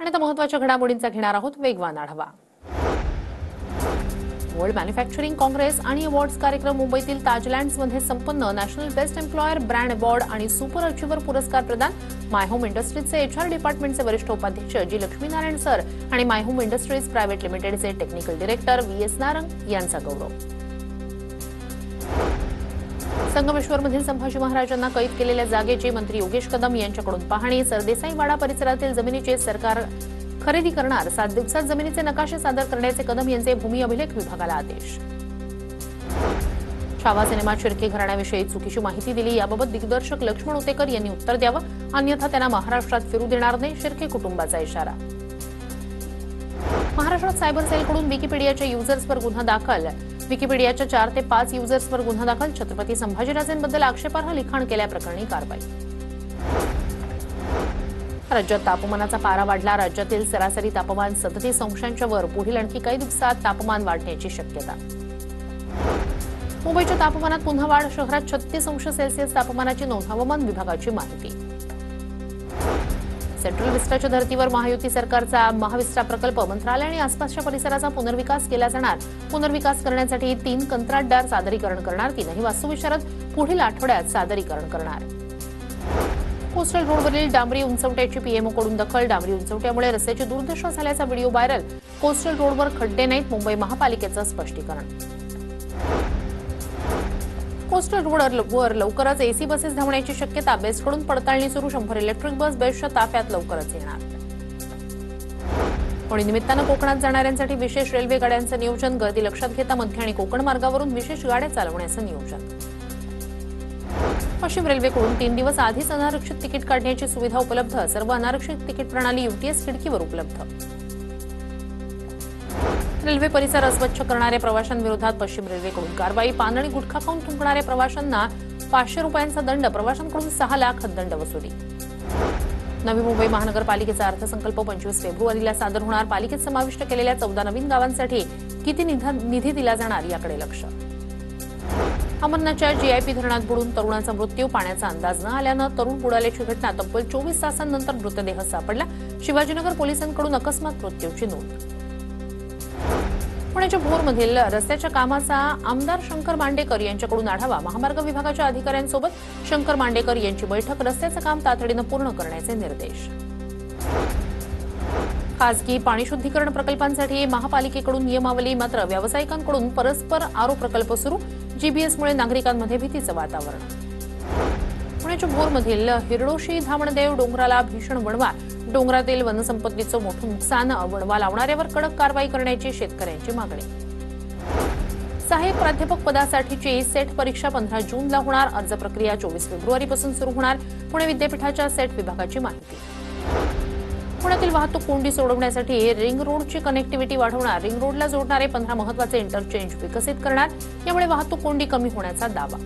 आणि आता महत्त्वाच्या घडामोडींचा घेणार आहोत वेगवान आढावा। वर्ल्ड मॅन्युफॅक्चरिंग काँग्रेस आणि अवॉर्ड्स कार्यक्रम मुंबईतील ताजलँड्समध्ये संपन्न। National best employer brand award आणि सुपर अचिव्हर पुरस्कार प्रदान। माय होम इंडस्ट्रीजचे एचआर डिपार्टमेंटचे वरिष्ठ उपाध्यक्ष जी लक्ष्मीनारायण सर आणि माय होम इंडस्ट्रीज प्रायव्हेट लिमिटेडचे टेक्निकल डायरेक्टर व्हीएस नारंग यांचा गौरव। संगमेश्वरमधील संभाजी महाराजांना कैद केलेल्या जागेची मंत्री योगेश कदम यांच्याकडून पाहणी। सरदेसाई वाडा परिसरातील जमिनीचे सरकार खरेदी करणार। 7 दिवसात जमिनीचे नकाशे सादर करण्याचे कदम यांचे भूमी अभिलेख विभागाला आदेश। छावा सिनेमात शिर्के घराण्याविषयी चुकीची माहिती दिली याबाबत दिग्दर्शक लक्ष्मण उतेकर यांनी उत्तर द्यावं, अन्यथा त्यांना महाराष्ट्रात फिरू देणार नाही, शिर्के कुटुंबाचा इशारा। महाराष्ट्रात सायबर सेलकडून विकिपीडियाच्या युजर्सवर गुन्हा दाखल। विकिपीडियाच्या 4 ते 5 युजर्सवर गुन्हा दाखल। छत्रपती संभाजीराजेंबद्दल आक्षेपार्ह लिखाण केल्याप्रकरणी कारवाई। राज्यात तापमानाचा पारा वाढला। राज्यातील सरासरी तापमान 37 अंशांच्या वर। पुढील आणखी काही दिवसात तापमान वाढण्याची शक्यता। मुंबईच्या तापमानात पुन्हा वाढ। शहरात 36 अंश सेल्सिअस तापमानाची नोंद। हवामान विभागाची माहिती। सेंट्रल विस्टाच्या धर्तीवर महायुती सरकारचा महाविस्टा प्रकल्प। मंत्रालय आणि आसपासच्या परिसराचा पुनर्विकास केला जाणार। पुनर्विकास करण्यासाठी 3 कंत्राटदार सादरीकरण करणार। 3ही वास्तुविशारद पुढील आठवड्यात सादरीकरण करणार। कोस्टल रोडवरील डांबरी उंचवट्याची पीएमओकडून दखल। डांबरी उंचवट्यामुळे रस्त्याची दुर्दशा झाल्याचा व्हिडिओ व्हायरल। कोस्टल रोडवर खड्डे नाहीत, मुंबई महापालिकेचं स्पष्टीकरण। कोस्टल रोडवर लवकरच एसी बसेस धावण्याची शक्यता। बेस्टकडून पडताळणी सुरू। 100 इलेक्ट्रिक बस बेस्टच्या ताफ्यात लवकरच येणार। होळी निमित्तानं कोकणात जाणाऱ्यांसाठी विशेष रेल्वे गाड्यांचं नियोजन। गर्दी लक्षात घेता मध्य आणि कोकण मार्गावरून विशेष गाड्या चालवण्याचं नियोजन। पश्चिम रेल्वेकडून 3 दिवस आधीच अनारक्षित तिकीट काढण्याची सुविधा उपलब्ध। सर्व अनारक्षित तिकीट प्रणाली यूटीएस खिडकीवर उपलब्ध। रेल्वे परिसर अस्वच्छ करणाऱ्या प्रवाशांविरोधात पश्चिम रेल्वेकडून कारवाई। पान आणि गुटखा खाऊन थुंकणाऱ्या प्रवाशांना 500 रुपयांचा दंड। प्रवाशांकडून 6 लाख दंड वसुली। नवी मुंबई महानगरपालिकेचा अर्थसंकल्प 25 फेब्रुवारीला सादर होणार। पालिकेत समाविष्ट केलेल्या 14 नवीन गावांसाठी किती निधी दिला जाणार याकडे लक्ष। अमरनाथच्या जीआयपी धरणात बुडून तरुणाचा मृत्यू। पाण्याचा अंदाज न आल्यानं तरुण बुडाल्याची घटना। तब्बल 24 तासांनंतर मृतदेह सापडला। शिवाजीनगर पोलिसांकडून अकस्मात मृत्यूची नोंद। पुण्याच्या भोरमधील रस्त्याच्या कामाचा आमदार शंकर मांडेकर यांच्याकडून आढावा। महामार्ग विभागाच्या अधिकाऱ्यांसोबत शंकर मांडेकर यांची बैठक। रस्त्याचं काम तातडीनं पूर्ण करण्याचे निर्देश। खासगी पाणी शुद्धीकरण प्रकल्पांसाठी महापालिकेकडून नियमावली। मात्र व्यावसायिकांकडून परस्पर आरो प्रकल्प सुरू। जीबीएसमुळे नागरिकांमध्ये भीतीचं वातावरण। पुण्याच्या भोरमधील हिरडोशी धामणदेव डोंगराला भीषण वणवा। डोंगरातील वनसंपत्तीचं मोठं नुकसान। वणवा लावणाऱ्यावर कडक कारवाई करण्याची शेतकऱ्यांची मागणी। सहाय्यक प्राध्यापक पदासाठीची सेट परीक्षा 15 जूनला होणार। अर्ज प्रक्रिया 24 फेब्रुवारीपासून सुरू होणार। पुणे विद्यापीठाच्या सेट विभागाची माहिती। पुण्यातील वाहतूक कोंडी सोडवण्यासाठी रिंग रोडची कनेक्टिव्हिटी वाढवणार। रिंग रोडला जोडणारे 15 महत्त्वाचे इंटरचेंज विकसित करणार। यामुळे वाहतूक कोंडी कमी होण्याचा दावा।